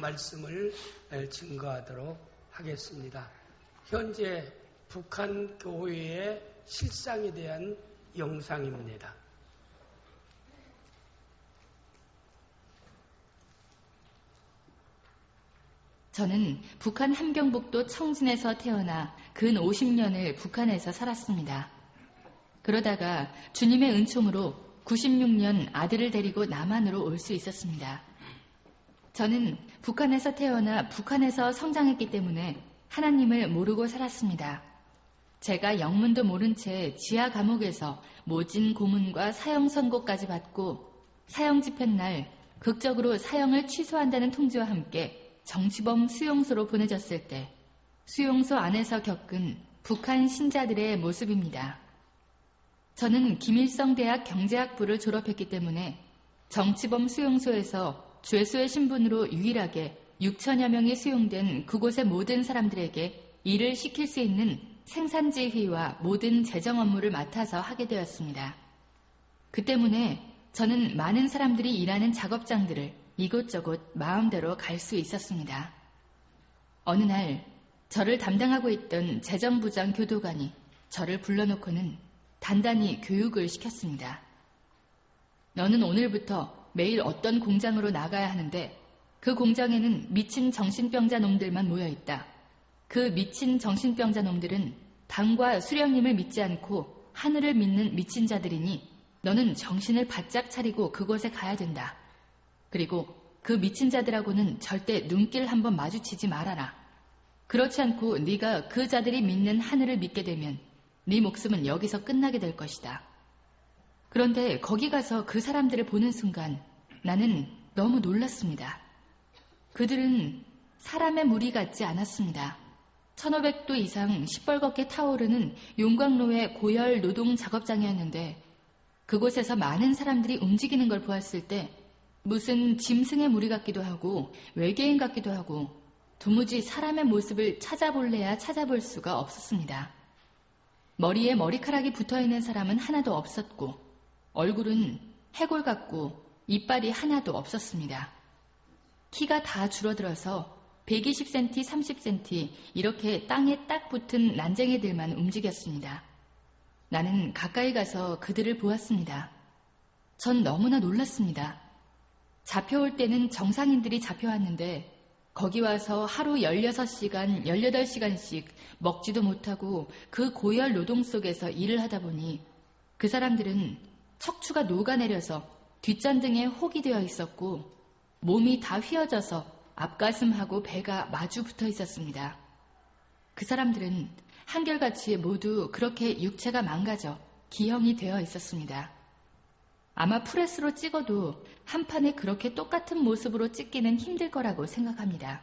말씀을 증거하도록 하겠습니다. 현재 북한 교회의 실상에 대한 영상입니다. 저는 북한 함경북도 청진에서 태어나 근 50년을 북한에서 살았습니다. 그러다가 주님의 은총으로 96년 아들을 데리고 남한으로 올 수 있었습니다. 저는 북한에서 태어나 북한에서 성장했기 때문에 하나님을 모르고 살았습니다. 제가 영문도 모른 채 지하 감옥에서 모진 고문과 사형 선고까지 받고 사형 집행날 극적으로 사형을 취소한다는 통지와 함께 정치범 수용소로 보내졌을 때 수용소 안에서 겪은 북한 신자들의 모습입니다. 저는 김일성대학 경제학부를 졸업했기 때문에 정치범 수용소에서 죄수의 신분으로 유일하게 6천여 명이 수용된 그곳의 모든 사람들에게 일을 시킬 수 있는 생산지휘와 모든 재정 업무를 맡아서 하게 되었습니다. 그 때문에 저는 많은 사람들이 일하는 작업장들을 이곳저곳 마음대로 갈 수 있었습니다. 어느 날 저를 담당하고 있던 재정부장 교도관이 저를 불러놓고는 단단히 교육을 시켰습니다. 너는 오늘부터 매일 어떤 공장으로 나가야 하는데 그 공장에는 미친 정신병자 놈들만 모여있다. 그 미친 정신병자 놈들은 당과 수령님을 믿지 않고 하늘을 믿는 미친 자들이니 너는 정신을 바짝 차리고 그곳에 가야 된다. 그리고 그 미친 자들하고는 절대 눈길 한번 마주치지 말아라. 그렇지 않고 네가 그 자들이 믿는 하늘을 믿게 되면 네 목숨은 여기서 끝나게 될 것이다. 그런데 거기 가서 그 사람들을 보는 순간 나는 너무 놀랐습니다. 그들은 사람의 무리 같지 않았습니다. 1500도 이상 시뻘겋게 타오르는 용광로의 고열 노동 작업장이었는데 그곳에서 많은 사람들이 움직이는 걸 보았을 때 무슨 짐승의 무리 같기도 하고 외계인 같기도 하고 도무지 사람의 모습을 찾아볼래야 찾아볼 수가 없었습니다. 머리에 머리카락이 붙어있는 사람은 하나도 없었고 얼굴은 해골 같고 이빨이 하나도 없었습니다. 키가 다 줄어들어서 120cm, 30cm 이렇게 땅에 딱 붙은 난쟁이들만 움직였습니다. 나는 가까이 가서 그들을 보았습니다. 전 너무나 놀랐습니다. 잡혀올 때는 정상인들이 잡혀왔는데 거기 와서 하루 16시간, 18시간씩 먹지도 못하고 그 고열 노동 속에서 일을 하다 보니 그 사람들은 척추가 녹아내려서 뒷잔등에 혹이 되어 있었고 몸이 다 휘어져서 앞가슴하고 배가 마주 붙어 있었습니다. 그 사람들은 한결같이 모두 그렇게 육체가 망가져 기형이 되어 있었습니다. 아마 프레스로 찍어도 한 판에 그렇게 똑같은 모습으로 찍기는 힘들 거라고 생각합니다.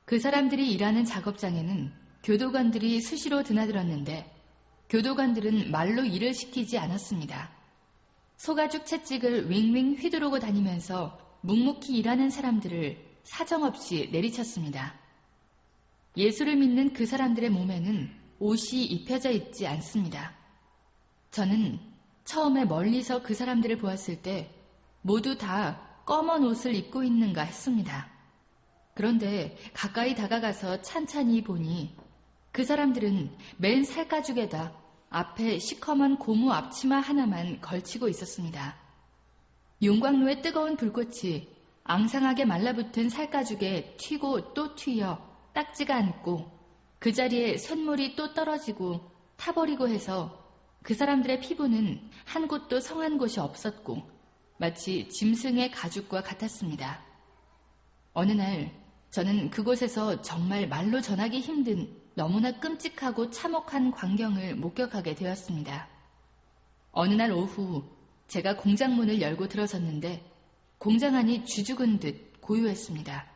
그 사람들이 일하는 작업장에는 교도관들이 수시로 드나들었는데 교도관들은 말로 일을 시키지 않았습니다. 소가죽 채찍을 윙윙 휘두르고 다니면서 묵묵히 일하는 사람들을 사정없이 내리쳤습니다. 예수를 믿는 그 사람들의 몸에는 옷이 입혀져 있지 않습니다. 저는 처음에 멀리서 그 사람들을 보았을 때 모두 다 검은 옷을 입고 있는가 했습니다. 그런데 가까이 다가가서 찬찬히 보니 그 사람들은 맨 살가죽에다 앞에 시커먼 고무 앞치마 하나만 걸치고 있었습니다. 용광로의 뜨거운 불꽃이 앙상하게 말라붙은 살가죽에 튀고 또 튀어 딱지가 않고 그 자리에 쇳물이 또 떨어지고 타버리고 해서 그 사람들의 피부는 한 곳도 성한 곳이 없었고 마치 짐승의 가죽과 같았습니다. 어느 날 저는 그곳에서 정말 말로 전하기 힘든 너무나 끔찍하고 참혹한 광경을 목격하게 되었습니다. 어느 날 오후 제가 공장 문을 열고 들어섰는데 공장 안이 쥐죽은 듯 고요했습니다.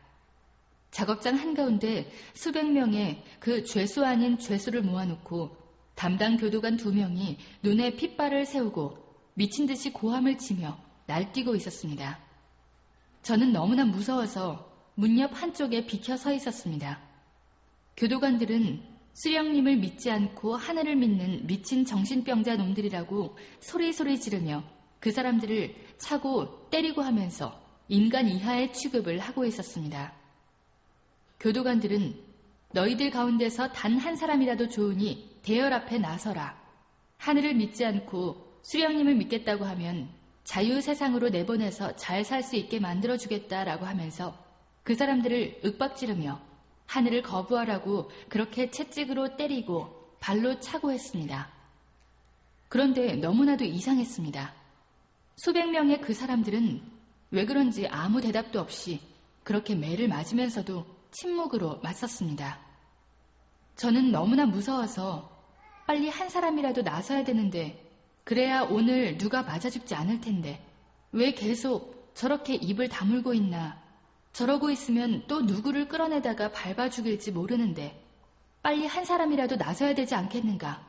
작업장 한가운데 수백 명의 그 죄수 아닌 죄수를 모아놓고 담당 교도관 2명이 눈에 핏발을 세우고 미친 듯이 고함을 치며 날뛰고 있었습니다. 저는 너무나 무서워서 문 옆 한쪽에 비켜 서 있었습니다. 교도관들은 수령님을 믿지 않고 하늘을 믿는 미친 정신병자 놈들이라고 소리소리 지르며 그 사람들을 차고 때리고 하면서 인간 이하의 취급을 하고 있었습니다. 교도관들은 너희들 가운데서 단 한 사람이라도 좋으니 대열 앞에 나서라. 하늘을 믿지 않고 수령님을 믿겠다고 하면 자유 세상으로 내보내서 잘 살 수 있게 만들어주겠다라고 하면서 그 사람들을 윽박지르며 하늘을 거부하라고 그렇게 채찍으로 때리고 발로 차고 했습니다. 그런데 너무나도 이상했습니다. 수백 명의 그 사람들은 왜 그런지 아무 대답도 없이 그렇게 매를 맞으면서도 침묵으로 맞섰습니다. 저는 너무나 무서워서 빨리 한 사람이라도 나서야 되는데 그래야 오늘 누가 맞아 죽지 않을 텐데 왜 계속 저렇게 입을 다물고 있나. 저러고 있으면 또 누구를 끌어내다가 밟아 죽일지 모르는데 빨리 한 사람이라도 나서야 되지 않겠는가.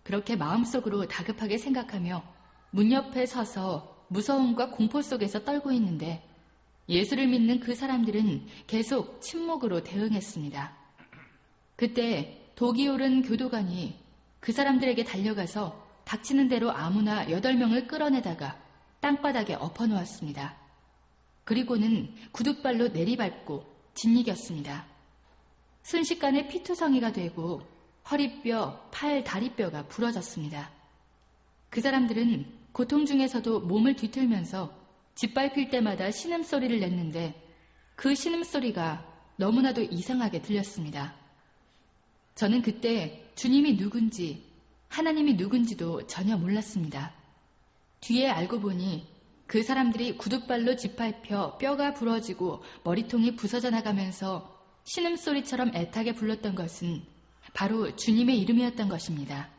그렇게 마음속으로 다급하게 생각하며 문 옆에 서서 무서움과 공포 속에서 떨고 있는데 예수를 믿는 그 사람들은 계속 침묵으로 대응했습니다. 그때 독이 오른 교도관이 그 사람들에게 달려가서 닥치는 대로 아무나 8명을 끌어내다가 땅바닥에 엎어놓았습니다. 그리고는 구둣발로 내리밟고 짓이겼습니다. 순식간에 피투성이가 되고 허리뼈, 팔, 다리뼈가 부러졌습니다. 그 사람들은 고통 중에서도 몸을 뒤틀면서 짓밟힐 때마다 신음소리를 냈는데 그 신음소리가 너무나도 이상하게 들렸습니다. 저는 그때 주님이 누군지 하나님이 누군지도 전혀 몰랐습니다. 뒤에 알고 보니 그 사람들이 구둣발로 짓밟혀 뼈가 부러지고 머리통이 부서져 나가면서 신음소리처럼 애타게 불렀던 것은 바로 주님의 이름이었던 것입니다.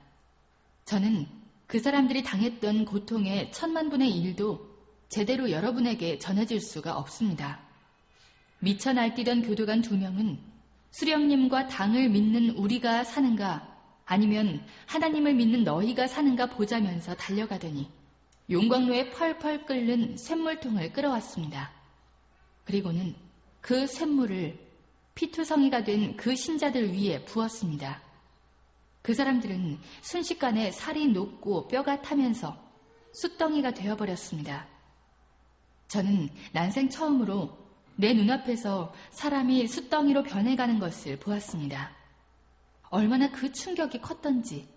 저는 그 사람들이 당했던 고통의 10,000,000분의 1도 제대로 여러분에게 전해줄 수가 없습니다. 미쳐 날뛰던 교도관 2명은 수령님과 당을 믿는 우리가 사는가 아니면 하나님을 믿는 너희가 사는가 보자면서 달려가더니 용광로에 펄펄 끓는 샘물통을 끌어왔습니다. 그리고는 그 샘물을 피투성이가 된 그 신자들 위에 부었습니다. 그 사람들은 순식간에 살이 녹고 뼈가 타면서 숯덩이가 되어버렸습니다. 저는 난생 처음으로 내 눈앞에서 사람이 숯덩이로 변해가는 것을 보았습니다. 얼마나 그 충격이 컸던지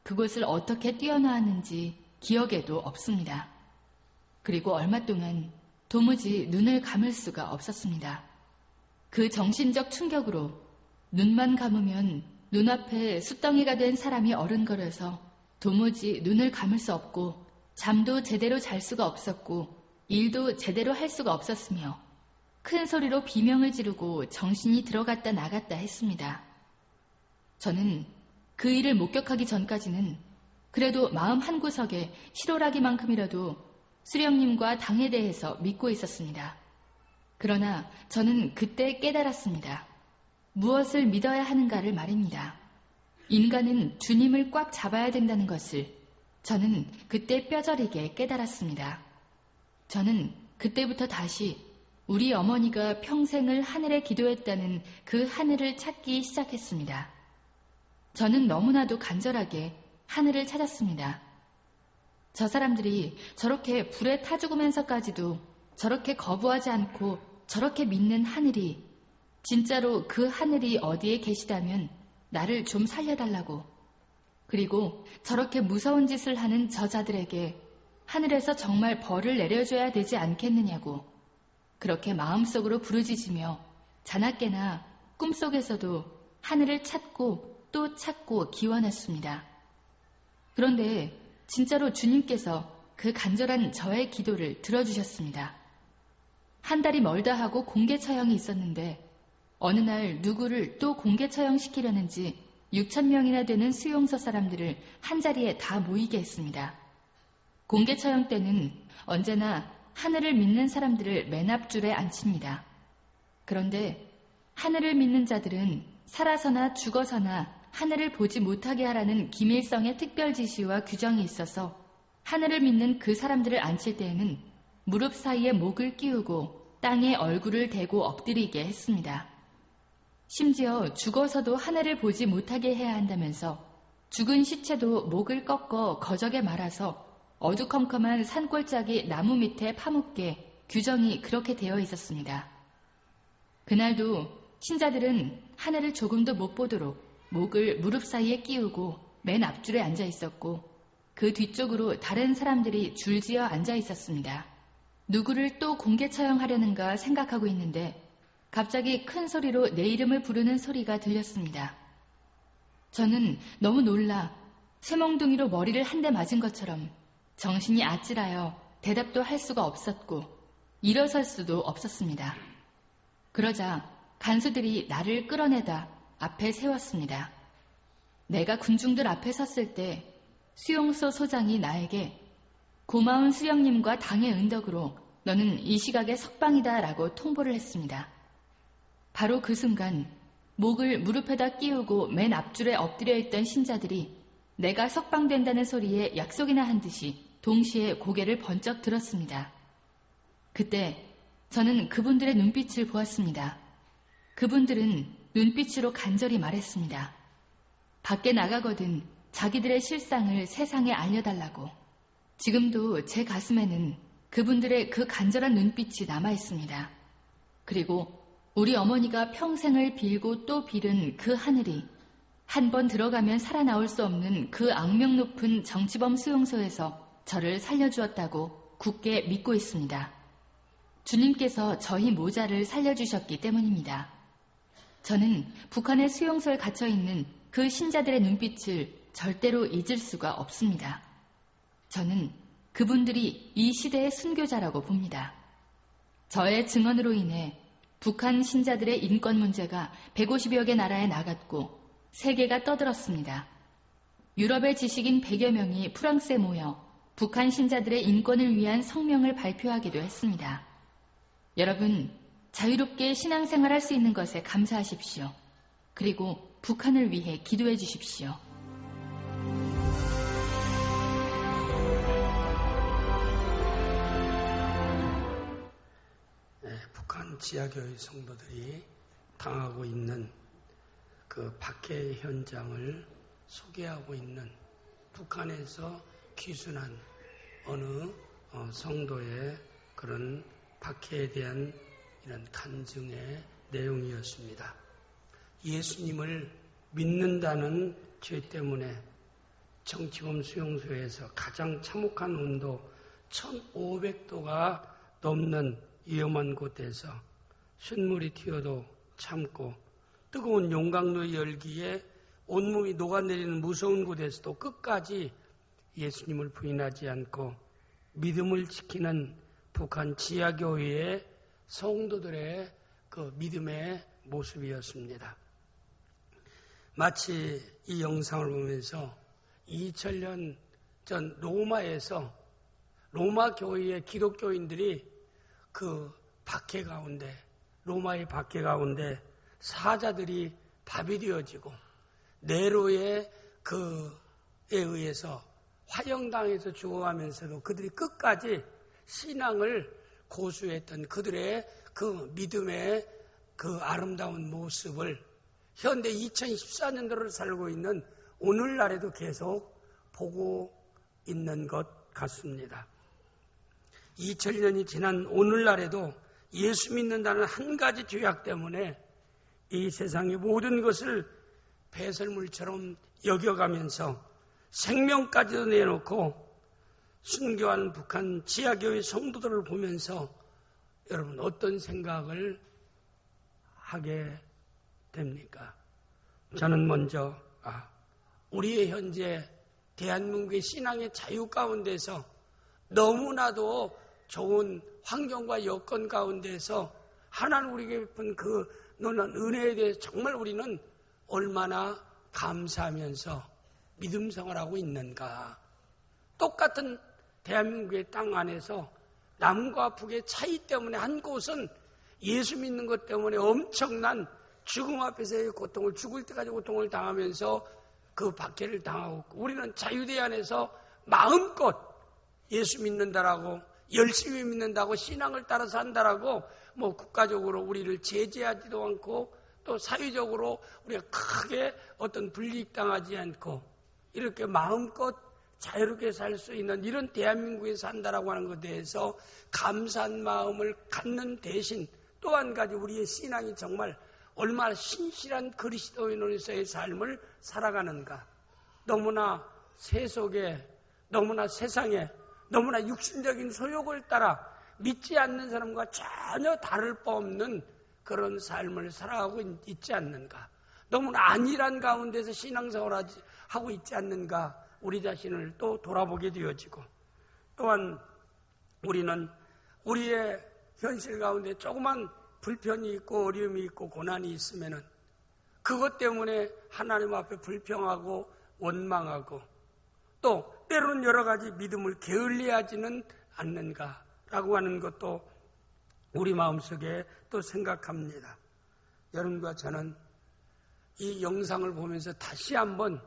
그곳을 어떻게 뛰어나왔는지 기억에도 없습니다. 그리고 얼마 동안 도무지 눈을 감을 수가 없었습니다. 그 정신적 충격으로 눈만 감으면 눈앞에 숯덩이가 된 사람이 어른거려서 도무지 눈을 감을 수 없고 잠도 제대로 잘 수가 없었고 일도 제대로 할 수가 없었으며 큰 소리로 비명을 지르고 정신이 들어갔다 나갔다 했습니다. 저는 그 일을 목격하기 전까지는 그래도 마음 한구석에 실오라기만큼이라도 수령님과 당에 대해서 믿고 있었습니다. 그러나 저는 그때 깨달았습니다. 무엇을 믿어야 하는가를 말입니다. 인간은 주님을 꽉 잡아야 된다는 것을 저는 그때 뼈저리게 깨달았습니다. 저는 그때부터 다시 우리 어머니가 평생을 하늘에 기도했다는 그 하늘을 찾기 시작했습니다. 저는 너무나도 간절하게 하늘을 찾았습니다. 저 사람들이 저렇게 불에 타 죽으면서까지도 저렇게 거부하지 않고 저렇게 믿는 하늘이 진짜로 그 하늘이 어디에 계시다면 나를 좀 살려달라고 그리고 저렇게 무서운 짓을 하는 저자들에게 하늘에서 정말 벌을 내려줘야 되지 않겠느냐고 그렇게 마음속으로 부르짖으며 자나깨나 꿈속에서도 하늘을 찾고 또 찾고 기원했습니다. 그런데 진짜로 주님께서 그 간절한 저의 기도를 들어주셨습니다. 한 달이 멀다 하고 공개 처형이 있었는데 어느 날 누구를 또 공개 처형시키려는지 6,000명이나 되는 수용소 사람들을 한자리에 다 모이게 했습니다. 공개 처형 때는 언제나 하늘을 믿는 사람들을 맨 앞줄에 앉힙니다. 그런데 하늘을 믿는 자들은 살아서나 죽어서나 하늘을 보지 못하게 하라는 기밀성의 특별 지시와 규정이 있어서 하늘을 믿는 그 사람들을 앉힐 때에는 무릎 사이에 목을 끼우고 땅에 얼굴을 대고 엎드리게 했습니다. 심지어 죽어서도 하늘을 보지 못하게 해야 한다면서 죽은 시체도 목을 꺾어 거적에 말아서 어두컴컴한 산골짜기 나무 밑에 파묻게 규정이 그렇게 되어 있었습니다. 그날도 신자들은 하늘을 조금도 못 보도록 목을 무릎 사이에 끼우고 맨 앞줄에 앉아 있었고 그 뒤쪽으로 다른 사람들이 줄지어 앉아 있었습니다. 누구를 또 공개 처형하려는가 생각하고 있는데 갑자기 큰 소리로 내 이름을 부르는 소리가 들렸습니다. 저는 너무 놀라 쇠몽둥이로 머리를 한 대 맞은 것처럼 정신이 아찔하여 대답도 할 수가 없었고 일어설 수도 없었습니다. 그러자 간수들이 나를 끌어내다 앞에 세웠습니다. 내가 군중들 앞에 섰을 때 수용소 소장이 나에게 고마운 수령님과 당의 은덕으로 너는 이 시각에 석방이다 라고 통보를 했습니다. 바로 그 순간 목을 무릎에다 끼우고 맨 앞줄에 엎드려 있던 신자들이 내가 석방된다는 소리에 약속이나 한 듯이 동시에 고개를 번쩍 들었습니다. 그때 저는 그분들의 눈빛을 보았습니다. 그분들은 눈빛으로 간절히 말했습니다. 밖에 나가거든 자기들의 실상을 세상에 알려달라고. 지금도 제 가슴에는 그분들의 그 간절한 눈빛이 남아있습니다. 그리고 우리 어머니가 평생을 빌고 또 빌은 그 하늘이 한 번 들어가면 살아나올 수 없는 그 악명 높은 정치범 수용소에서 저를 살려주었다고 굳게 믿고 있습니다. 주님께서 저희 모자를 살려주셨기 때문입니다. 저는 북한의 수용소에 갇혀있는 그 신자들의 눈빛을 절대로 잊을 수가 없습니다. 저는 그분들이 이 시대의 순교자라고 봅니다. 저의 증언으로 인해 북한 신자들의 인권 문제가 150여 개 나라에 나갔고 세계가 떠들었습니다. 유럽의 지식인 100여 명이 프랑스에 모여 북한 신자들의 인권을 위한 성명을 발표하기도 했습니다. 여러분, 자유롭게 신앙생활할 수 있는 것에 감사하십시오. 그리고 북한을 위해 기도해 주십시오. 북한 지하교회 성도들이 당하고 있는 그 박해 현장을 소개하고 있는 북한에서 귀순한 어느 성도의 그런 박해에 대한 이런 간증의 내용이었습니다. 예수님을 믿는다는 죄 때문에 정치범 수용소에서 가장 참혹한 온도 1500도가 넘는 위험한 곳에서 쇳물이 튀어도 참고 뜨거운 용광로의 열기에 온몸이 녹아내리는 무서운 곳에서도 끝까지 예수님을 부인하지 않고 믿음을 지키는 북한 지하교회의 성도들의 그 믿음의 모습이었습니다. 마치 이 영상을 보면서 2000년 전 로마에서 로마 교회의 기독교인들이 그 박해 가운데, 로마의 박해 가운데 사자들이 밥이 되어지고 네로의 그에 의해서 화형당해서 죽어가면서도 그들이 끝까지 신앙을 고수했던 그들의 그 믿음의 그 아름다운 모습을 현대 2014년도를 살고 있는 오늘날에도 계속 보고 있는 것 같습니다. 2000년이 지난 오늘날에도 예수 믿는다는 한 가지 죄악 때문에 이 세상의 모든 것을 배설물처럼 여겨가면서 생명까지도 내놓고 순교한 북한 지하교회 성도들을 보면서 여러분 어떤 생각을 하게 됩니까? 저는 먼저 우리의 현재 대한민국의 신앙의 자유 가운데서 너무나도 좋은 환경과 여건 가운데서 하나님 우리에게 베푼 그 놀라운 은혜에 대해서 정말 우리는 얼마나 감사하면서 믿음 생활하고 있는가. 똑같은 대한민국의 땅 안에서 남과 북의 차이 때문에 한 곳은 예수 믿는 것 때문에 엄청난 죽음 앞에서의 고통을 죽을 때까지 고통을 당하면서 그 박해를 당하고 우리는 자유대 안에서 마음껏 예수 믿는다라고 열심히 믿는다고 신앙을 따라서 한다라고 뭐 국가적으로 우리를 제재하지도 않고 또 사회적으로 우리가 크게 어떤 불이익당하지 않고 이렇게 마음껏 자유롭게 살 수 있는 이런 대한민국에 산다라고 하는 것에 대해서 감사한 마음을 갖는 대신 또 한 가지 우리의 신앙이 정말 얼마나 신실한 그리스도인으로서의 삶을 살아가는가. 너무나 세속에, 너무나 세상에, 너무나 육신적인 소욕을 따라 믿지 않는 사람과 전혀 다를 바 없는 그런 삶을 살아가고 있지 않는가. 너무나 안일한 가운데서 신앙생활을 하고 있지 않는가. 우리 자신을 또 돌아보게 되어지고, 또한 우리는 우리의 현실 가운데 조그만 불편이 있고 어려움이 있고 고난이 있으면은 그것 때문에 하나님 앞에 불평하고 원망하고 또 때로는 여러 가지 믿음을 게을리하지는 않는가라고 하는 것도 우리 마음속에 또 생각합니다. 여러분과 저는 이 영상을 보면서 다시 한번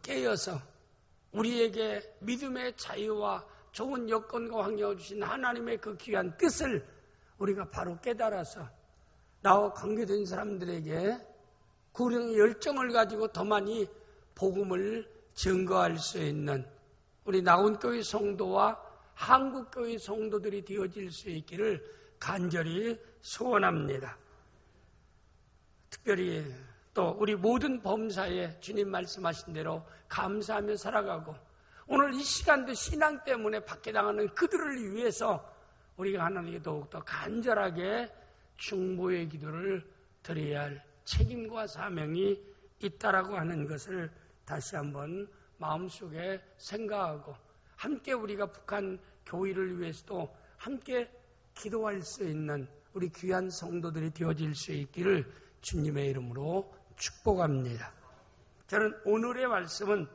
깨어서 우리에게 믿음의 자유와 좋은 여건과 환경을 주신 하나님의 그 귀한 뜻을 우리가 바로 깨달아서 나와 관계된 사람들에게 구령의 열정을 가지고 더 많이 복음을 증거할 수 있는 우리 나온교회 성도와 한국교회 성도들이 되어질 수 있기를 간절히 소원합니다. 특별히 또 우리 모든 범사에 주님 말씀하신 대로 감사하며 살아가고 오늘 이 시간도 신앙 때문에 박해당하는 그들을 위해서 우리가 하나님께 더욱더 간절하게 중보의 기도를 드려야 할 책임과 사명이 있다라고 하는 것을 다시 한번 마음속에 생각하고 함께 우리가 북한 교회를 위해서도 함께 기도할 수 있는 우리 귀한 성도들이 되어질 수 있기를 주님의 이름으로 축복합니다. 저는 오늘의 말씀은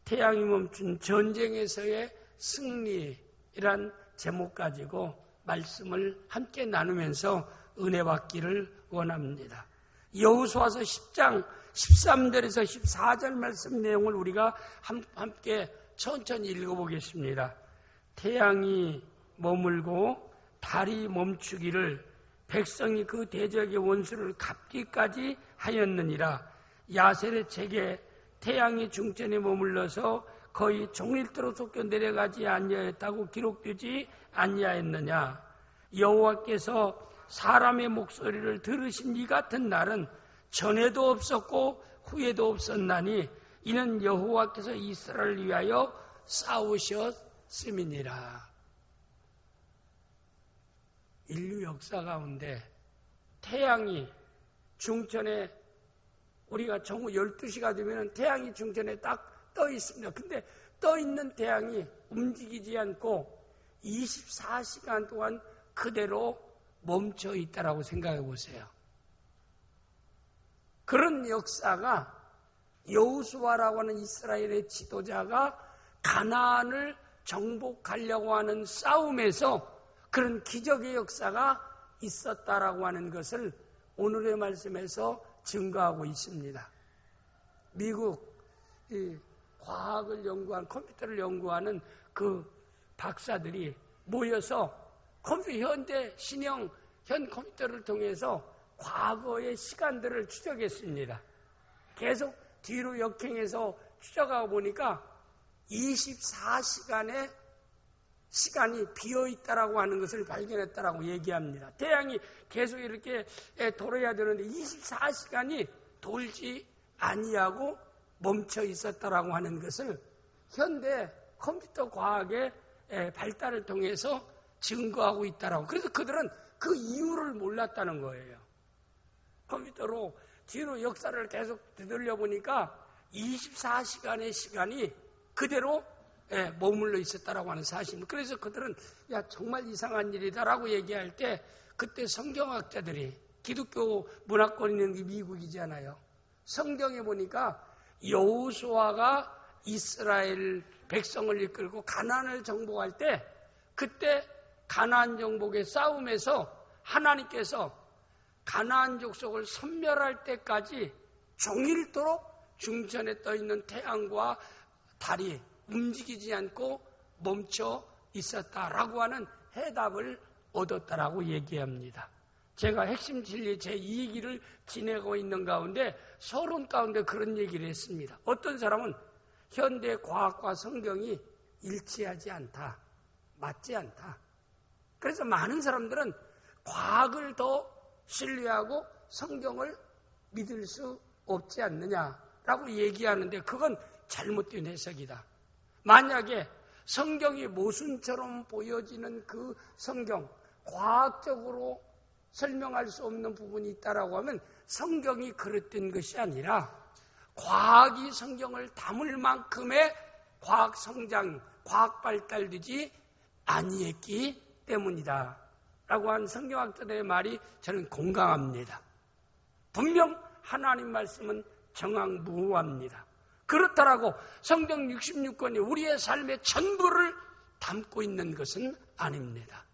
태양이 멈춘 전쟁에서의 승리란 제목 가지고 말씀을 함께 나누면서 은혜 받기를 원합니다. 여호수아서 10장 13절에서 14절 말씀 내용을 우리가 함께 천천히 읽어보겠습니다. 태양이 머물고 달이 멈추기를 백성이 그 대적의 원수를 갚기까지 하였느니라. 야셀의 책에 태양이 중천에 머물러서 거의 종일토록 솟겨 내려가지 아니하였다고 기록되지 아니하였느냐. 여호와께서 사람의 목소리를 들으신 이 같은 날은 전에도 없었고 후에도 없었나니 이는 여호와께서 이스라엘을 위하여 싸우셨음이니라. 인류 역사 가운데 태양이 중천에 우리가 정오 12시가 되면 태양이 중천에 딱 떠 있습니다. 근데 떠 있는 태양이 움직이지 않고 24시간 동안 그대로 멈춰 있다라고 생각해 보세요. 그런 역사가 여호수아라고 하는 이스라엘의 지도자가 가나안을 정복하려고 하는 싸움에서 그런 기적의 역사가 있었다라고 하는 것을 오늘의 말씀에서 증거하고 있습니다. 미국 과학을 연구한 컴퓨터를 연구하는 그 박사들이 모여서 현대 신형 현 컴퓨터를 통해서 과거의 시간들을 추적했습니다. 계속 뒤로 역행해서 추적하고 보니까 24시간의 시간이 비어있다라고 하는 것을 발견했다라고 얘기합니다. 태양이 계속 이렇게 돌아야 되는데 24시간이 돌지 아니하고 멈춰 있었다라고 하는 것을 현대 컴퓨터 과학의 발달을 통해서 증거하고 있다라고. 그래서 그들은 그 이유를 몰랐다는 거예요. 컴퓨터로 뒤로 역사를 계속 되돌려 보니까 24시간의 시간이 그대로 머물러 있었다라고 하는 사실입니다. 그래서 그들은 정말 이상한 일이다라고 얘기할 때 그때 성경학자들이 기독교 문화권이 있는 게 미국이잖아요. 성경에 보니까 여호수아가 이스라엘 백성을 이끌고 가나안을 정복할 때 그때 가나안 정복의 싸움에서 하나님께서 가나안 족속을 섬멸할 때까지 종일토록 중천에 떠있는 태양과 달이 움직이지 않고 멈춰 있었다라고 하는 해답을 얻었다라고 얘기합니다. 제가 핵심 진리 제2기를 지내고 있는 가운데 서론 가운데 그런 얘기를 했습니다. 어떤 사람은 현대 과학과 성경이 일치하지 않다, 맞지 않다. 그래서 많은 사람들은 과학을 더 신뢰하고 성경을 믿을 수 없지 않느냐라고 얘기하는데 그건 잘못된 해석이다. 만약에 성경이 모순처럼 보여지는 그 성경, 과학적으로 설명할 수 없는 부분이 있다라고 하면 성경이 그랬던 것이 아니라 과학이 성경을 담을 만큼의 과학 성장, 과학 발달되지 아니했기 때문이다. 라고 한 성경학자들의 말이 저는 공감합니다. 분명 하나님 말씀은 정확무후합니다. 그렇다라고 성경 66권이 우리의 삶의 전부를 담고 있는 것은 아닙니다.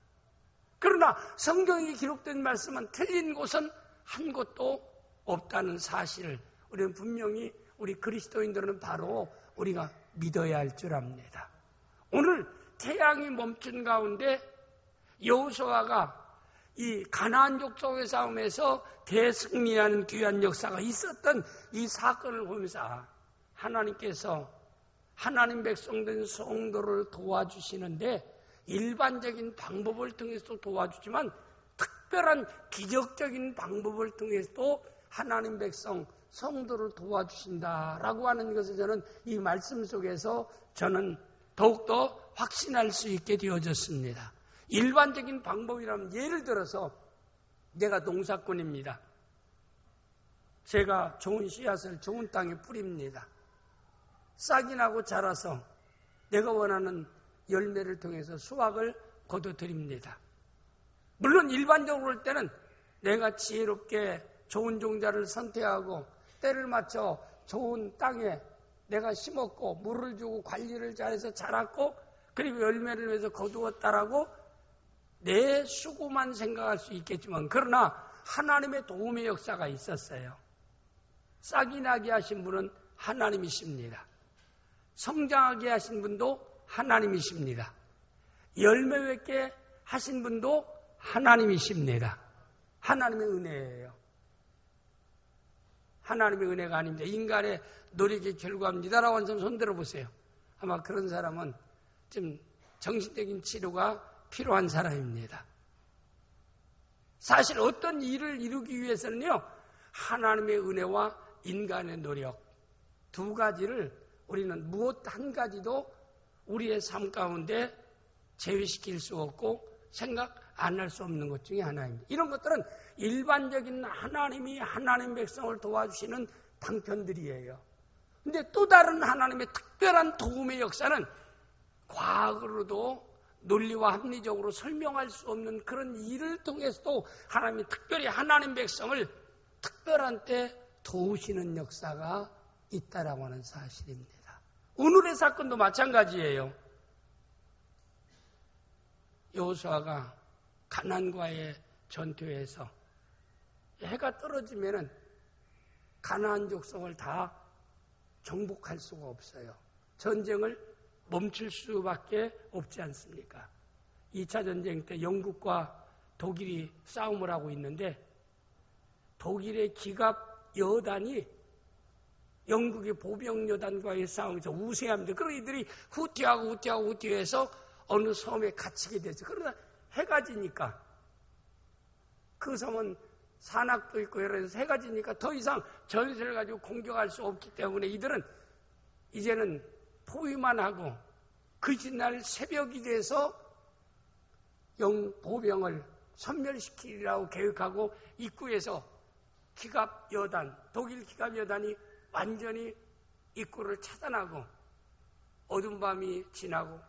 그러나 성경이 기록된 말씀은 틀린 곳은 한 곳도 없다는 사실을 우리는 분명히 우리 그리스도인들은 바로 우리가 믿어야 할 줄 압니다. 오늘 태양이 멈춘 가운데 여호수아가 이 가나안 족속의 싸움에서 대승리하는 귀한 역사가 있었던 이 사건을 보면서 하나님께서 하나님 백성된 성도를 도와주시는데 일반적인 방법을 통해서도 도와주지만 특별한 기적적인 방법을 통해서도 하나님 백성 성도를 도와주신다라고 하는 것을 저는 이 말씀 속에서 저는 더욱더 확신할 수 있게 되어졌습니다. 일반적인 방법이라면 예를 들어서 내가 농사꾼입니다. 제가 좋은 씨앗을 좋은 땅에 뿌립니다. 싹이 나고 자라서 내가 원하는 열매를 통해서 수확을 거둬들입니다. 물론 일반적으로 할 때는 내가 지혜롭게 좋은 종자를 선택하고 때를 맞춰 좋은 땅에 내가 심었고 물을 주고 관리를 잘해서 자랐고 그리고 열매를 내서 거두었다라고 내 수고만 생각할 수 있겠지만 그러나 하나님의 도움의 역사가 있었어요. 싹이 나게 하신 분은 하나님이십니다. 성장하게 하신 분도 하나님이십니다. 열매 맺게 하신 분도 하나님이십니다. 하나님의 은혜예요. 하나님의 은혜가 아닙니다. 인간의 노력의 결과입니다라고 하는 사람 손 들어보세요. 아마 그런 사람은 좀 정신적인 치료가 필요한 사람입니다. 사실 어떤 일을 이루기 위해서는요, 하나님의 은혜와 인간의 노력 두 가지를 우리는 무엇 한 가지도 우리의 삶 가운데 제외시킬 수 없고 생각 안 할 수 없는 것 중에 하나입니다. 이런 것들은 일반적인 하나님이 하나님 백성을 도와주시는 방편들이에요. 근데 또 다른 하나님의 특별한 도움의 역사는 과학으로도 논리와 합리적으로 설명할 수 없는 그런 일을 통해서도 하나님이 특별히 하나님 백성을 특별한 때 도우시는 역사가 있다라고 하는 사실입니다. 오늘의 사건도 마찬가지예요. 여호수아가 가나안과의 전투에서 해가 떨어지면은 가나안 족속을 다 정복할 수가 없어요. 전쟁을 멈출 수밖에 없지 않습니까? 2차 전쟁 때 영국과 독일이 싸움을 하고 있는데 독일의 기갑 여단이 영국의 보병 여단과의 싸움에서 우세합니다. 그러나 이들이 후퇴해서 어느 섬에 갇히게 되죠. 그러나 해가 지니까 그 섬은 산악도 있고 여러 해서 해가 지니까 더 이상 전세를 가지고 공격할 수 없기 때문에 이들은 이제는 포위만 하고 그 전날 새벽이 돼서 보병을 섬멸시키려고 계획하고 입구에서 독일 기갑여단이 완전히 입구를 차단하고 어두운 밤이 지나고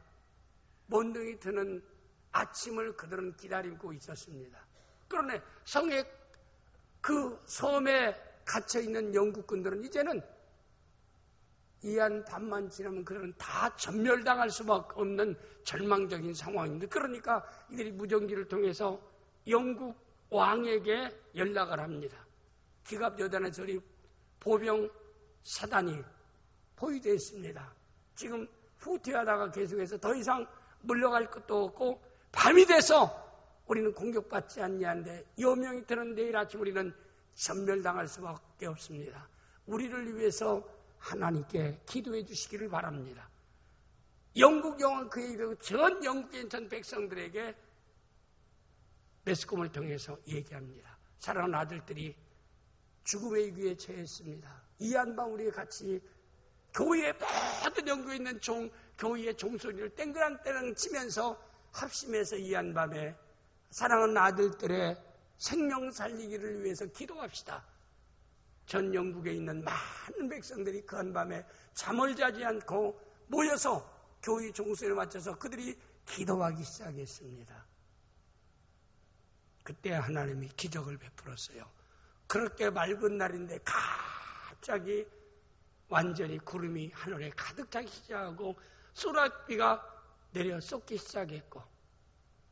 먼둥이 드는 아침을 그들은 기다리고 있었습니다. 그런데 그 섬에 갇혀있는 영국군들은 이제는 이한 밤만 지나면 그들은 다 전멸당할 수밖에 없는 절망적인 상황입니다. 그러니까 이들이 무전기를 통해서 영국 왕에게 연락을 합니다. 기갑여단의 저리 보병 사단이 포위되어 있습니다. 지금 후퇴하다가 계속해서 더 이상 물러갈 것도 없고 밤이 돼서 우리는 공격받지 않냐는데 여명이 드는 내일 아침 우리는 전멸당할 수밖에 없습니다. 우리를 위해서 하나님께 기도해 주시기를 바랍니다. 영국 여왕 그 얘기를 전 영국의 전 백성들에게 매스컴을 통해서 얘기합니다. 사랑하는 아들들이 죽음의 위기에 처했습니다. 이한방 우리가 같이 교회에 모든 영국에 있는 교회의 종소리를 땡그랑땡그랑 치면서 합심해서 이한밤에 사랑하는 아들들의 생명 살리기를 위해서 기도합시다. 전 영국에 있는 많은 백성들이 그 한밤에 잠을 자지 않고 모여서 교회 종소리를 맞춰서 그들이 기도하기 시작했습니다. 그때 하나님이 기적을 베풀었어요. 그렇게 맑은 날인데 갑자기 완전히 구름이 하늘에 가득 차기 시작하고 소라비가 내려 쏟기 시작했고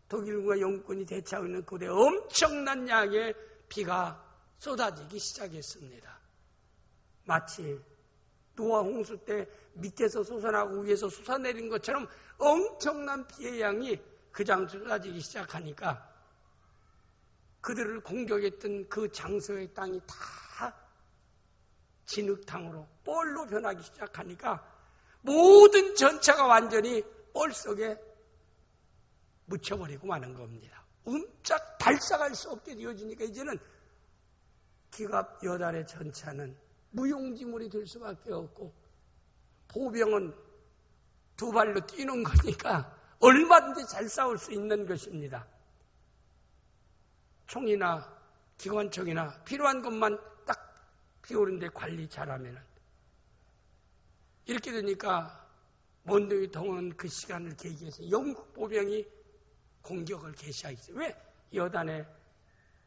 독일군과 영국군이 대치하고 있는 그곳에 엄청난 양의 비가 쏟아지기 시작했습니다. 마치 노아 홍수 때 밑에서 솟아나고 위에서 솟아내린 것처럼 엄청난 비의 양이 그 장소에 쏟아지기 시작하니까 그들을 공격했던 그 장소의 땅이 다 진흙탕으로 뻘로 변하기 시작하니까 모든 전차가 완전히 뻘 속에 묻혀버리고 마는 겁니다. 움짝 발사할 수 없게 되어지니까 이제는 기갑 여달의 전차는 무용지물이 될 수밖에 없고 보병은 두 발로 뛰는 거니까 얼마든지 잘 싸울 수 있는 것입니다. 총이나 기관총이나 필요한 것만 딱 피우는데 관리 잘하면 이렇게 되니까 먼동이 동원 그 시간을 계기해서 영국 보병이 공격을 개시하겠어요. 왜? 여단의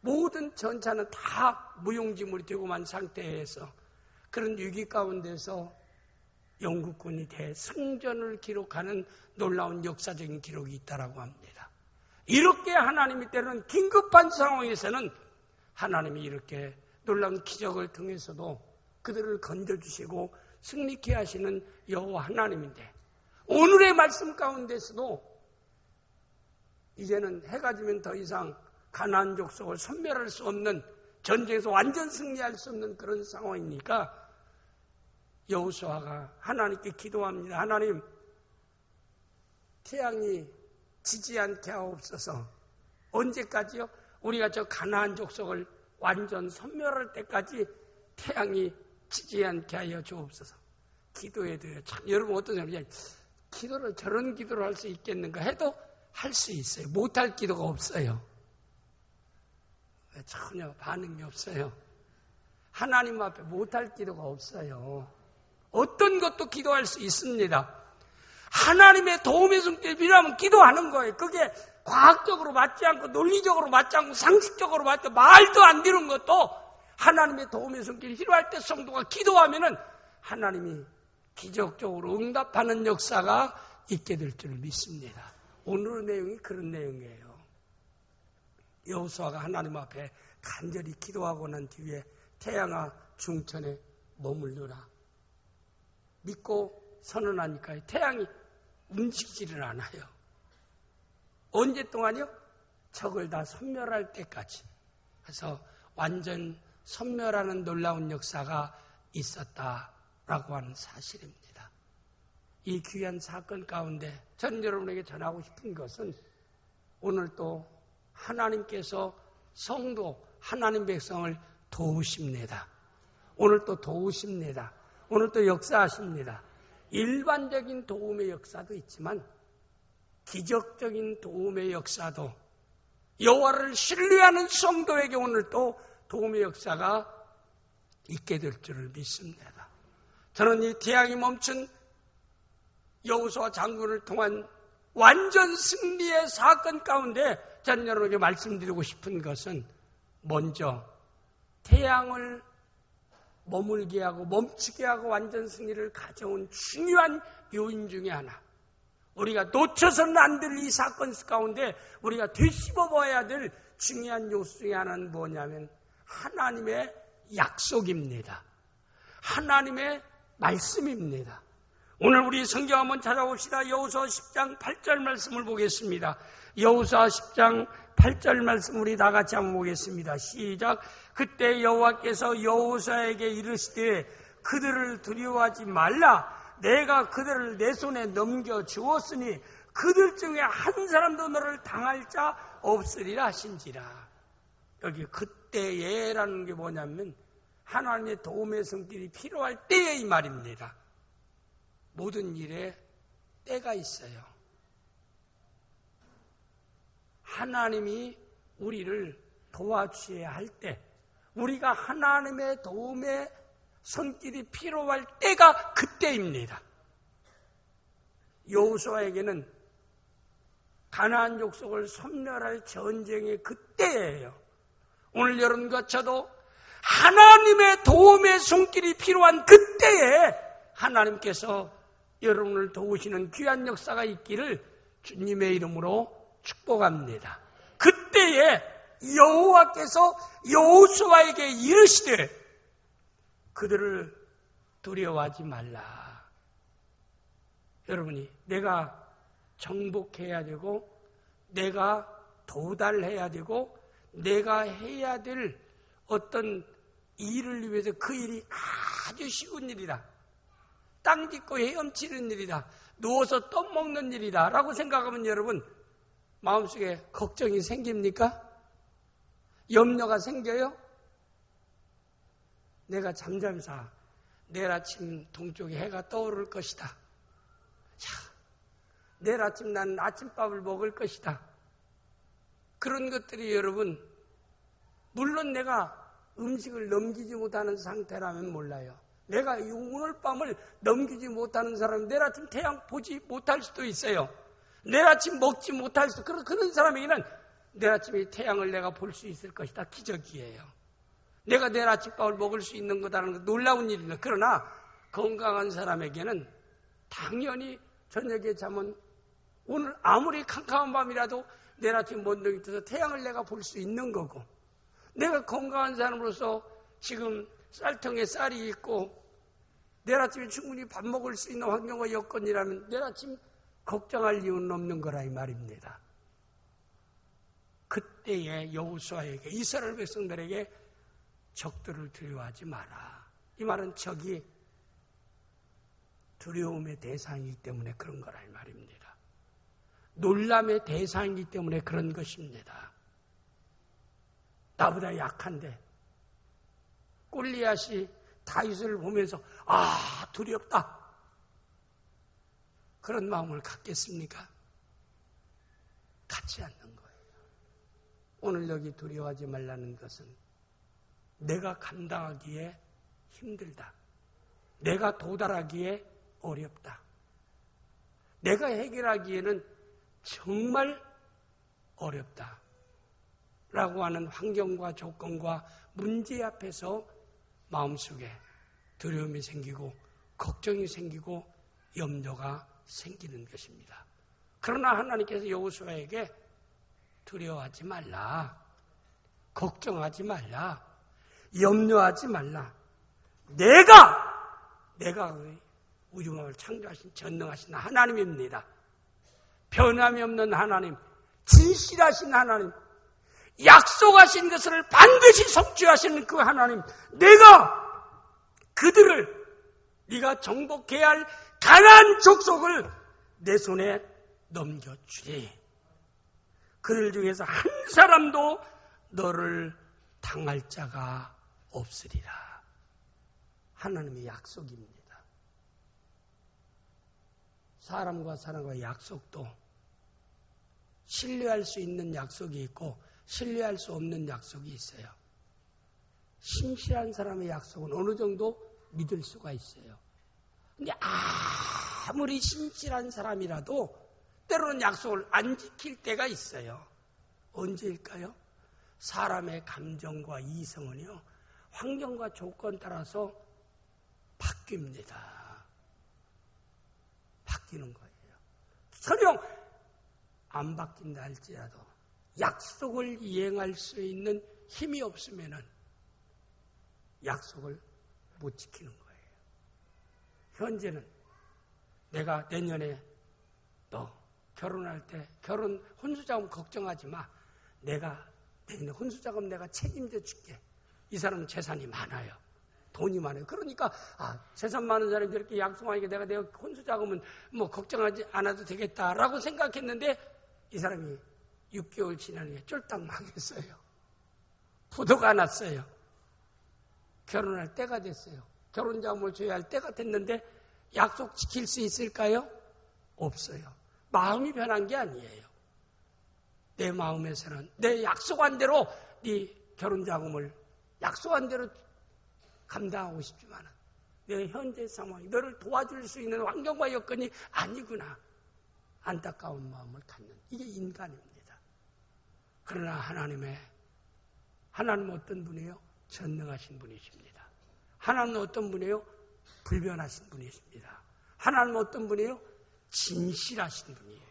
모든 전차는 다 무용지물이 되고 만 상태에서 그런 위기 가운데서 영국군이 대승전을 기록하는 놀라운 역사적인 기록이 있다고 합니다. 이렇게 하나님이 때로는 긴급한 상황에서는 하나님이 이렇게 놀라운 기적을 통해서도 그들을 건져주시고 승리케 하시는 여호와 하나님인데 오늘의 말씀 가운데서도 이제는 해가 지면 더 이상 가나안 족속을 섬멸할 수 없는 전쟁에서 완전 승리할 수 없는 그런 상황이니까 여호수아가 하나님께 기도합니다. 하나님, 태양이 지지 않게 하옵소서. 언제까지요? 우리가 저 가나안 족속을 완전 섬멸할 때까지 태양이 지지 않게 하여 주옵소서. 기도해도요. 참 여러분 어떤 사람이 기도를 저런 기도를 할 수 있겠는가 해도 할 수 있어요. 못할 기도가 없어요. 전혀 반응이 없어요. 하나님 앞에 못할 기도가 없어요. 어떤 것도 기도할 수 있습니다. 하나님의 도움의 손길이 필요하면 기도하는 거예요. 그게 과학적으로 맞지 않고 논리적으로 맞지 않고 상식적으로 맞지 않고 말도 안 되는 것도 하나님의 도움의 손길이 필요할 때 성도가 기도하면은 하나님이 기적적으로 응답하는 역사가 있게 될 줄 믿습니다. 오늘의 내용이 그런 내용이에요. 여호수아가 하나님 앞에 간절히 기도하고 난 뒤에 태양아 중천에 머물러라. 믿고 선언하니까 태양이 움직이지를 않아요. 언제 동안이요? 적을 다 섬멸할 때까지. 그래서 완전 섬멸하는 놀라운 역사가 있었다라고 하는 사실입니다. 이 귀한 사건 가운데 저는 여러분에게 전하고 싶은 것은 오늘 또 하나님께서 성도 하나님 백성을 도우십니다. 오늘 또 도우십니다. 오늘 또 역사하십니다. 일반적인 도움의 역사도 있지만 기적적인 도움의 역사도 여호와를 신뢰하는 성도에게 오늘 또 도움의 역사가 있게 될 줄을 믿습니다. 저는 이 태양이 멈춘 여호수아 장군을 통한 완전 승리의 사건 가운데 저는 여러분에게 말씀드리고 싶은 것은 먼저 태양을 머물게 하고 멈추게 하고 완전 승리를 가져온 중요한 요인 중에 하나, 우리가 놓쳐서는 안 될 이 사건 가운데 우리가 되씹어 봐야 될 중요한 요소 중에 하나는 뭐냐면 하나님의 약속입니다. 하나님의 말씀입니다. 오늘 우리 성경 한번 찾아봅시다. 여호수아 10장 8절 말씀을 보겠습니다. 여호수아 10장 8절 말씀 우리 다 같이 한번 보겠습니다. 시작. 그때 여호와께서 여호수아에게 이르시되 그들을 두려워하지 말라. 내가 그들을 내 손에 넘겨주었으니 그들 중에 한 사람도 너를 당할 자 없으리라 하신지라. 여기 그때에라는 게 뭐냐면 하나님의 도움의 손길이 필요할 때에 이 말입니다. 모든 일에 때가 있어요. 하나님이 우리를 도와주셔야 할 때, 우리가 하나님의 도움의 손길이 필요할 때가 그때입니다. 여호수아에게는 가나안 족속을 섬멸할 전쟁의 그때예요. 오늘 여러분과 저도 하나님의 도움의 손길이 필요한 그때에 하나님께서 여러분을 도우시는 귀한 역사가 있기를 주님의 이름으로 축복합니다. 그때에 여호와께서 여호수아에게 이르시되 그들을 두려워하지 말라. 여러분이 내가 정복해야 되고 내가 도달해야 되고 내가 해야 될 어떤 일을 위해서 그 일이 아주 쉬운 일이다. 땅 딛고 헤엄치는 일이다. 누워서 떡 먹는 일이다 라고 생각하면 여러분 마음속에 걱정이 생깁니까? 염려가 생겨요? 내가 잠잠사 내일 아침 동쪽에 해가 떠오를 것이다. 자, 내일 아침 나는 아침밥을 먹을 것이다. 그런 것들이 여러분 물론 내가 음식을 넘기지 못하는 상태라면 몰라요. 내가 오늘 밤을 넘기지 못하는 사람은 내일 아침 태양 보지 못할 수도 있어요. 내일 아침 먹지 못할 수도 그런 사람에게는 내일 아침에 태양을 내가 볼 수 있을 것이다. 기적이에요. 내가 내일 아침밥을 먹을 수 있는 거다라는 건 놀라운 일이다. 그러나 건강한 사람에게는 당연히 저녁에 잠은 오늘 아무리 캄캄한 밤이라도 내일 아침 먼동이 떠서 태양을 내가 볼 수 있는 거고 내가 건강한 사람으로서 지금 쌀통에 쌀이 있고 내일 아침에 충분히 밥 먹을 수 있는 환경과 여건이라면 내일 아침 걱정할 이유는 없는 거라 이 말입니다. 그때에 여호수아에게 이스라엘 백성들에게 적들을 두려워하지 마라. 이 말은 적이 두려움의 대상이기 때문에 그런 거라 이 말입니다. 놀람의 대상이기 때문에 그런 것입니다. 나보다 약한데 골리앗이 다윗을 보면서 두렵다. 그런 마음을 갖겠습니까? 갖지 않는 거예요. 오늘 여기 두려워하지 말라는 것은 내가 감당하기에 힘들다. 내가 도달하기에 어렵다. 내가 해결하기에는 정말 어렵다. 라고 하는 환경과 조건과 문제 앞에서 마음속에 두려움이 생기고 걱정이 생기고 염려가 생기는 것입니다. 그러나 하나님께서 여호수아에게 두려워하지 말라. 걱정하지 말라. 염려하지 말라. 내가 우주만을 창조하신 전능하신 하나님입니다. 변함이 없는 하나님, 진실하신 하나님, 약속하신 것을 반드시 성취하시는 그 하나님, 내가 그들을 네가 정복해야 할 가나안 족속을 내 손에 넘겨주리. 그들 중에서 한 사람도 너를 당할 자가 없으리라. 하나님의 약속입니다. 사람과 사람과의 약속도 신뢰할 수 있는 약속이 있고 신뢰할 수 없는 약속이 있어요. 신실한 사람의 약속은 어느 정도 믿을 수가 있어요. 근데 아무리 신실한 사람이라도 때로는 약속을 안 지킬 때가 있어요. 언제일까요? 사람의 감정과 이성은요, 환경과 조건 따라서 바뀝니다. 바뀌는 거예요. 설령 안 바뀐다 할지라도 약속을 이행할 수 있는 힘이 없으면은 약속을 못 지키는 거예요. 현재는 내가 내년에 너 결혼할 때 결혼 혼수자금 걱정하지 마. 내가 내년에 혼수자금 내가 책임져 줄게. 이 사람은 재산이 많아요. 돈이 많아요. 그러니까 재산 많은 사람이 이렇게 약속하니까 내가 혼수자금은 뭐 걱정하지 않아도 되겠다라고 생각했는데 이 사람이 6개월 지나니까 쫄딱 망했어요. 부도가 났어요. 결혼할 때가 됐어요. 결혼자금을 줘야 할 때가 됐는데 약속 지킬 수 있을까요? 없어요. 마음이 변한 게 아니에요. 내 마음에서는 내 약속한 대로 네 결혼자금을 약속한 대로 감당하고 싶지만 내 현재 상황이 너를 도와줄 수 있는 환경과 여건이 아니구나. 안타까운 마음을 갖는 이게 인간입니다. 그러나 하나님은 어떤 분이에요? 전능하신 분이십니다. 하나님은 어떤 분이에요? 불변하신 분이십니다. 하나님은 어떤 분이에요? 진실하신 분이에요.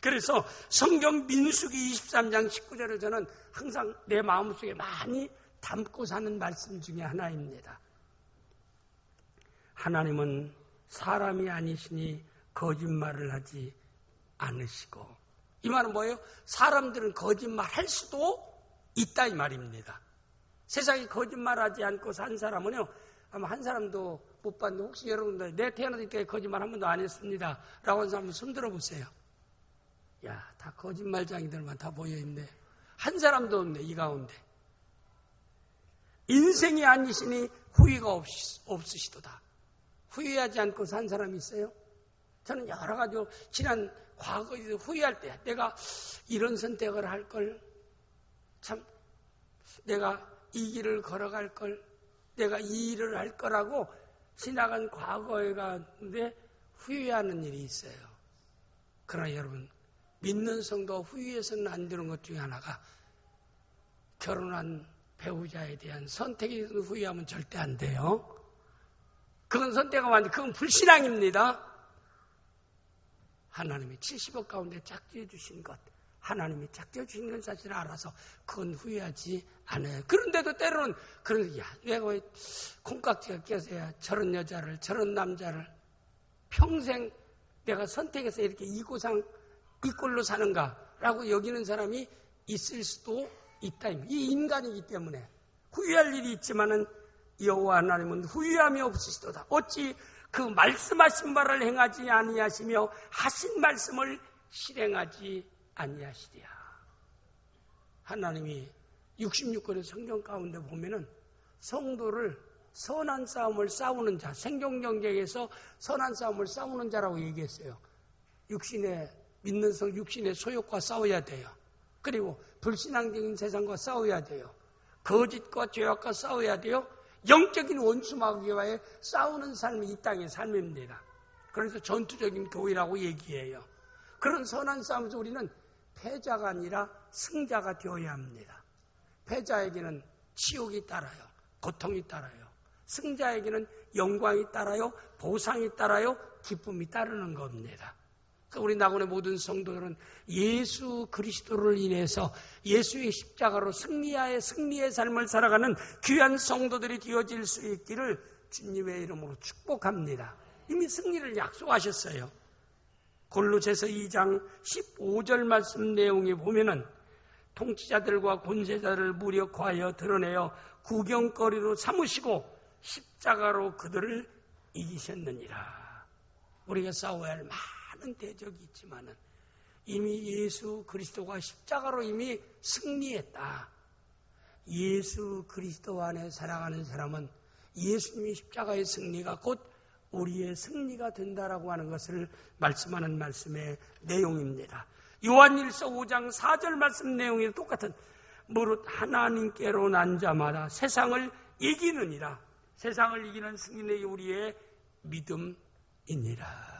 그래서 성경 민수기 23장 19절에 저는 항상 내 마음속에 많이 담고 사는 말씀 중에 하나입니다. 하나님은 사람이 아니시니 거짓말을 하지 않으시고, 이 말은 뭐예요? 사람들은 거짓말할 수도 있다 이 말입니다. 세상에 거짓말하지 않고 산 사람은요, 아마 한 사람도 못 봤는데 혹시 여러분들 내 태어날 때 거짓말 한 번도 안 했습니다 라고 하는 사람 손 들어보세요. 야, 다 거짓말장이들만 다 모여있네. 한 사람도 없네 이 가운데. 인생이 아니시니 후회가 없으시도다. 후회하지 않고 산 사람이 있어요? 저는 여러 가지 지난 과거에 후회할 때 내가 이런 선택을 할 걸, 참 내가 이 길을 걸어갈 걸, 내가 이 일을 할 거라고 지나간 과거에 가는데 후회하는 일이 있어요. 그러나 여러분, 믿는 성도가 후회해서는 안 되는 것 중에 하나가 결혼한 배우자에 대한 선택에 대해서 후회하면 절대 안 돼요. 그건 선택하면 안 돼. 그건 불신앙입니다. 하나님이 70억 가운데 짝지어 주신 것, 하나님이 짝지어 주신 건 사실 알아서 그건 후회하지 않아요. 그런데도 때로는 야, 내가 왜 콩깍지가 껴서야 저런 여자를, 저런 남자를 평생 내가 선택해서 이렇게 이 꼴로 사는가라고 여기는 사람이 있을 수도 있다. 이 인간이기 때문에 후회할 일이 있지만은 여호와 하나님은 후회함이 없으시도다. 어찌 그 말씀하신 바를 행하지 아니하시며 하신 말씀을 실행하지 아니하시리야. 하나님이 66권의 성경 가운데 보면은 성도를 선한 싸움을 싸우는 자, 생존경쟁에서 선한 싸움을 싸우는 자라고 얘기했어요. 믿는 성 육신의 소욕과 싸워야 돼요. 그리고 불신앙적인 세상과 싸워야 돼요. 거짓과 죄악과 싸워야 돼요. 영적인 원수 마귀와의 싸우는 삶이 이 땅의 삶입니다. 그래서 전투적인 교회라고 얘기해요. 그런 선한 싸움에서 우리는 패자가 아니라 승자가 되어야 합니다. 패자에게는 치욕이 따라요. 고통이 따라요. 승자에게는 영광이 따라요. 보상이 따라요. 기쁨이 따르는 겁니다. 우리 낙원의 모든 성도들은 예수 그리스도를 인해서 예수의 십자가로 승리의 삶을 살아가는 귀한 성도들이 되어질 수 있기를 주님의 이름으로 축복합니다. 이미 승리를 약속하셨어요. 골로새서 2장 15절 말씀 내용에 보면은 통치자들과 권세자를 무력화하여 드러내어 구경거리로 삼으시고 십자가로 그들을 이기셨느니라. 우리가 싸워야 할 많은 대적이 있지만은 이미 예수 그리스도가 십자가로 이미 승리했다. 예수 그리스도 안에 살아가는 사람은 예수님의 십자가의 승리가 곧 우리의 승리가 된다라고 하는 것을 말씀하는 말씀의 내용입니다. 요한일서 5장 4절 말씀 내용이 똑같은 무릇 하나님께로 난 자마다 세상을 이기느니라. 세상을 이기는 승리는 우리의 믿음이니라.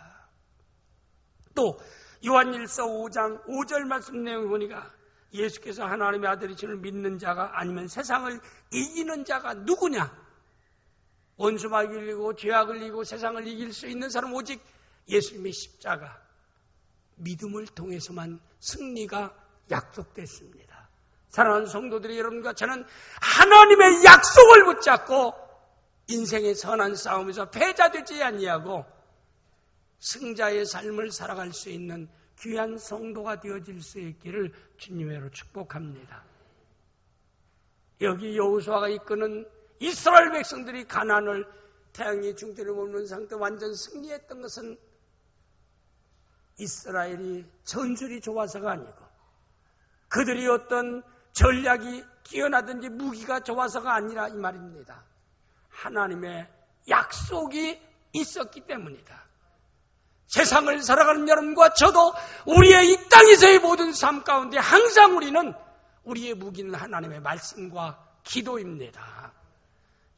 또 요한일서 5장 5절 말씀 내용을 보니까 예수께서 하나님의 아들이심을 믿는 자가 아니면 세상을 이기는 자가 누구냐? 원수 마귀를 이기고 죄악을 이기고 세상을 이길 수 있는 사람은 오직 예수님의 십자가 믿음을 통해서만 승리가 약속됐습니다. 사랑하는 성도들이 여러분과 저는 하나님의 약속을 붙잡고 인생의 선한 싸움에서 패자되지 아니하고 승자의 삶을 살아갈 수 있는 귀한 성도가 되어질 수 있기를 주님으로 축복합니다. 여기 여호수아가 이끄는 이스라엘 백성들이 가나안을 태양의 중대를 머무는 상태 완전 승리했던 것은 이스라엘이 전술이 좋아서가 아니고 그들이 어떤 전략이 뛰어나든지 무기가 좋아서가 아니라 이 말입니다. 하나님의 약속이 있었기 때문이다. 세상을 살아가는 여러분과 저도 우리의 이 땅에서의 모든 삶 가운데 항상 우리는 우리의 무기는 하나님의 말씀과 기도입니다.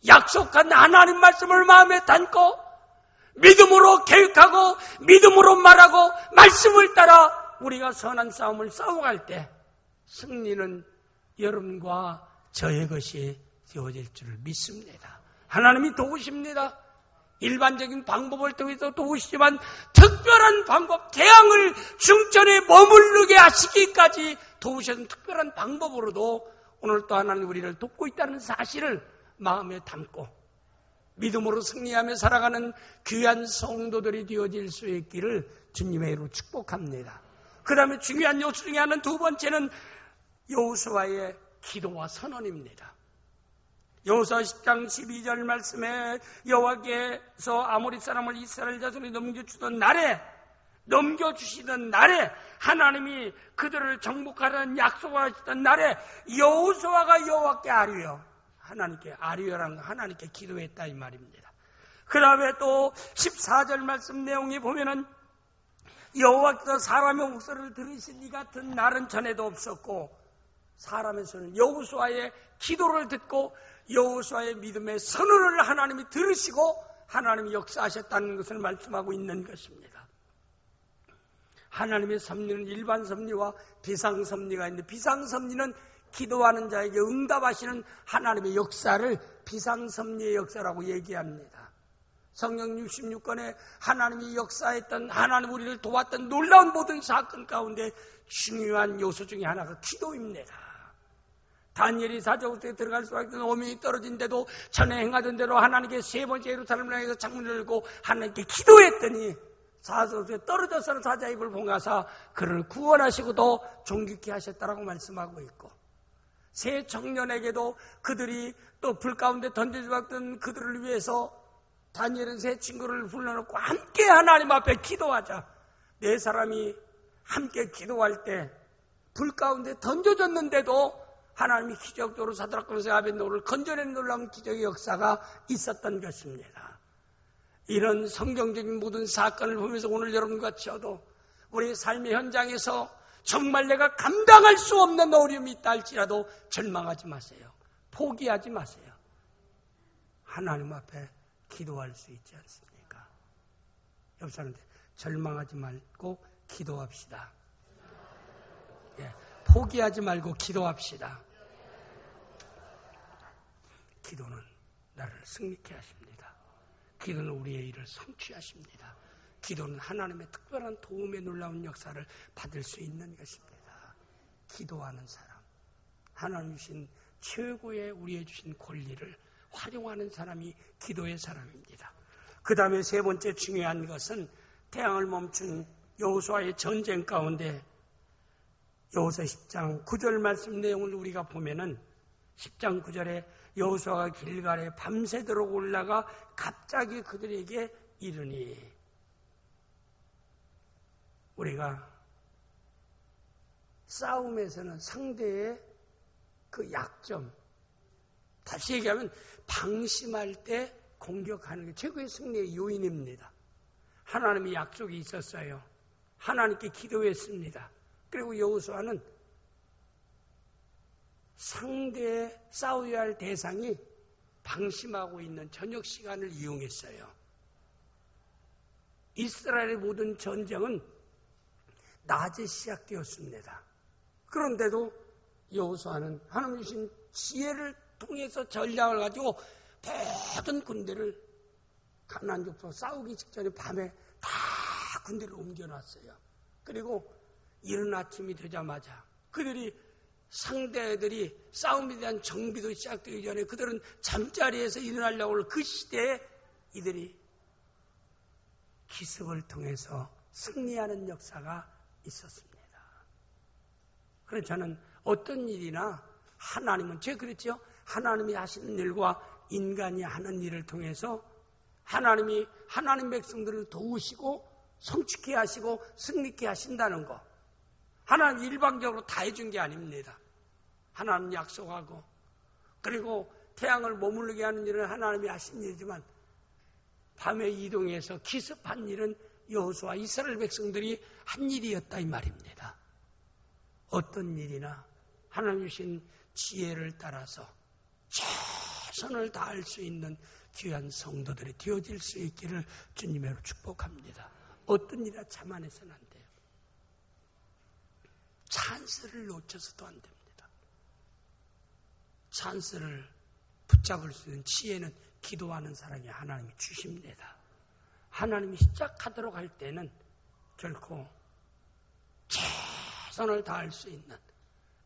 약속한 하나님 말씀을 마음에 담고 믿음으로 계획하고 믿음으로 말하고 말씀을 따라 우리가 선한 싸움을 싸워갈 때 승리는 여러분과 저의 것이 되어질 줄 믿습니다. 하나님이 도우십니다. 일반적인 방법을 통해서 도우시지만 특별한 방법, 태양을 중전에 머무르게 하시기까지 도우시는 특별한 방법으로도 오늘 또 하나님 우리를 돕고 있다는 사실을 마음에 담고 믿음으로 승리하며 살아가는 귀한 성도들이 되어질 수 있기를 주님의 이름으로 축복합니다. 그 다음에 중요한 요소 중에 하나는 두 번째는 여호수아의 기도와 선언입니다. 여호수아 10장 12절 말씀에 여호와께서 아모리 사람을 이스라엘 자손이 넘겨주시던 날에 하나님이 그들을 정복하라는 약속을 하시던 날에 여호수아가 여호와께 아뢰어 하나님께 기도했다 이 말입니다. 그 다음에 또 14절 말씀 내용에 보면은 여호와께서 사람의 목소리를 들으신 이 같은 날은 전에도 없었고 사람의 손은 여호수아의 기도를 듣고 여호수아의 믿음의 선언을 하나님이 들으시고 하나님이 역사하셨다는 것을 말씀하고 있는 것입니다. 하나님의 섭리는 일반 섭리와 비상섭리가 있는데 비상섭리는 기도하는 자에게 응답하시는 하나님의 역사를 비상섭리의 역사라고 얘기합니다. 성경 66권에 하나님이 역사했던 하나님 우리를 도왔던 놀라운 모든 사건 가운데 중요한 요소 중에 하나가 기도입니다. 다니엘이 사자굴에 들어갈 수가 있던 오명이 떨어진데도 전에 행하던 대로 하나님께 세 번째 예루살렘을 향해서 창문을 열고 하나님께 기도했더니 사자굴에 떨어져서는 사자 입을 봉하사 그를 구원하시고도 존귀케 하셨다라고 말씀하고 있고 세 청년에게도 그들이 또 불 가운데 던져주었던 그들을 위해서 다니엘은 세 친구를 불러놓고 함께 하나님 앞에 기도하자. 네 사람이 함께 기도할 때 불 가운데 던져졌는데도 하나님이 기적적으로 사드락과 메삭과 아벳네고를 건져내는 놀라운 기적의 역사가 있었던 것입니다. 이런 성경적인 모든 사건을 보면서 오늘 여러분과 저도 우리 삶의 현장에서 정말 내가 감당할 수 없는 어려움이 있다 할지라도 절망하지 마세요. 포기하지 마세요. 하나님 앞에 기도할 수 있지 않습니까? 옆 사람한테 절망하지 말고 기도합시다. 포기하지 말고 기도합시다. 기도는 나를 승리케 하십니다. 기도는 우리의 일을 성취하십니다. 기도는 하나님의 특별한 도움의 놀라운 역사를 받을 수 있는 것입니다. 기도하는 사람, 하나님 주신 최고의 우리의 주신 권리를 활용하는 사람이 기도의 사람입니다. 그 다음에 세 번째 중요한 것은 태양을 멈춘 여호수아의 전쟁 가운데 여호수아 10장 9절 말씀 내용을 우리가 보면은 10장 9절에 여호수아가 길갈에 밤새도록 올라가 갑자기 그들에게 이르니 우리가 싸움에서는 상대의 그 약점 다시 얘기하면 방심할 때 공격하는 게 최고의 승리의 요인입니다. 하나님의 약속이 있었어요. 하나님께 기도했습니다. 그리고 여호수아는 상대의 싸워야 할 대상이 방심하고 있는 저녁 시간을 이용했어요. 이스라엘의 모든 전쟁은 낮에 시작되었습니다. 그런데도 여호수아는 하나님 주신 지혜를 통해서 전략을 가지고 모든 군대를 가나안 족속 싸우기 직전에 밤에 다 군대를 옮겨놨어요. 그리고 이른 아침이 되자마자 그들이 상대들이 싸움에 대한 정비도 시작되기 전에 그들은 잠자리에서 일어나려고 할 그 시대에 이들이 기습을 통해서 승리하는 역사가 있었습니다. 그래서 저는 어떤 일이나 하나님은 제가 그랬죠. 하나님이 하시는 일과 인간이 하는 일을 통해서 하나님이 하나님 백성들을 도우시고 성취케 하시고 승리케 하신다는 거. 하나님 일방적으로 다 해준 게 아닙니다. 하나님 약속하고, 그리고 태양을 머무르게 하는 일은 하나님이 하신 일이지만 밤에 이동해서 기습한 일은 여호수아 이스라엘 백성들이 한 일이었다 이 말입니다. 어떤 일이나 하나님 주신 지혜를 따라서 최선을 다할 수 있는 귀한 성도들이 되어질 수 있기를 주님으로 축복합니다. 어떤 일이나 자만해서는 안 돼요. 찬스를 놓쳐서도 안 됩니다. 찬스를 붙잡을 수 있는 지혜는 기도하는 사람이 하나님이 주십니다. 하나님이 시작하도록 할 때는 결코 최선을 다할 수 있는,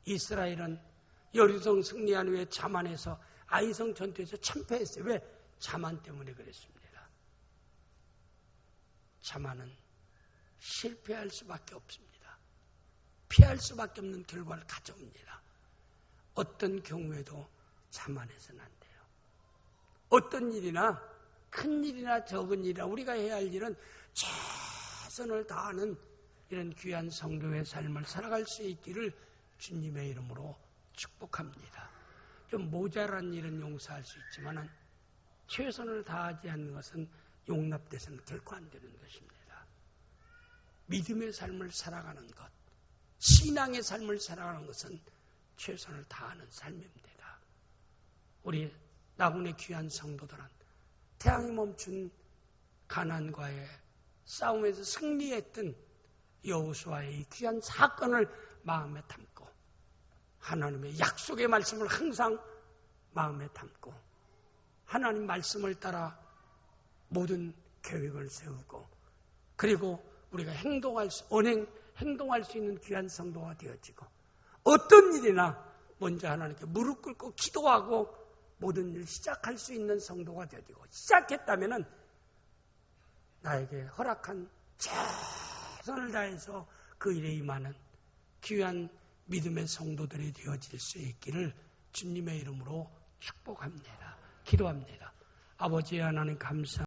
이스라엘은 여리성 승리한 후에 자만해서 아이성 전투에서 참패했어요. 왜? 자만 때문에 그랬습니다. 자만은 실패할 수밖에 없습니다. 피할 수밖에 없는 결과를 가져옵니다. 어떤 경우에도 자만해서는 안 돼요. 어떤 일이나 큰 일이나 적은 일이나 우리가 해야 할 일은 최선을 다하는 이런 귀한 성도의 삶을 살아갈 수 있기를 주님의 이름으로 축복합니다. 좀 모자란 일은 용서할 수 있지만 최선을 다하지 않는 것은 용납돼서는 결코 안 되는 것입니다. 믿음의 삶을 살아가는 것, 신앙의 삶을 살아가는 것은 최선을 다하는 삶입니다. 우리 나군의 귀한 성도들은 태양이 멈춘 가나안과의 싸움에서 승리했던 여호수아의 이 귀한 사건을 마음에 담고 하나님의 약속의 말씀을 항상 마음에 담고 하나님 말씀을 따라 모든 계획을 세우고, 그리고 우리가 행동할 수 있는 귀한 성도가 되어지고, 어떤 일이나 먼저 하나님께 무릎 꿇고 기도하고 모든 일을 시작할 수 있는 성도가 되어지고, 시작했다면 나에게 허락한 최선을 다해서 그 일에 임하는 귀한 믿음의 성도들이 되어질 수 있기를 주님의 이름으로 축복합니다. 기도합니다. 아버지 하나님 감사합니다.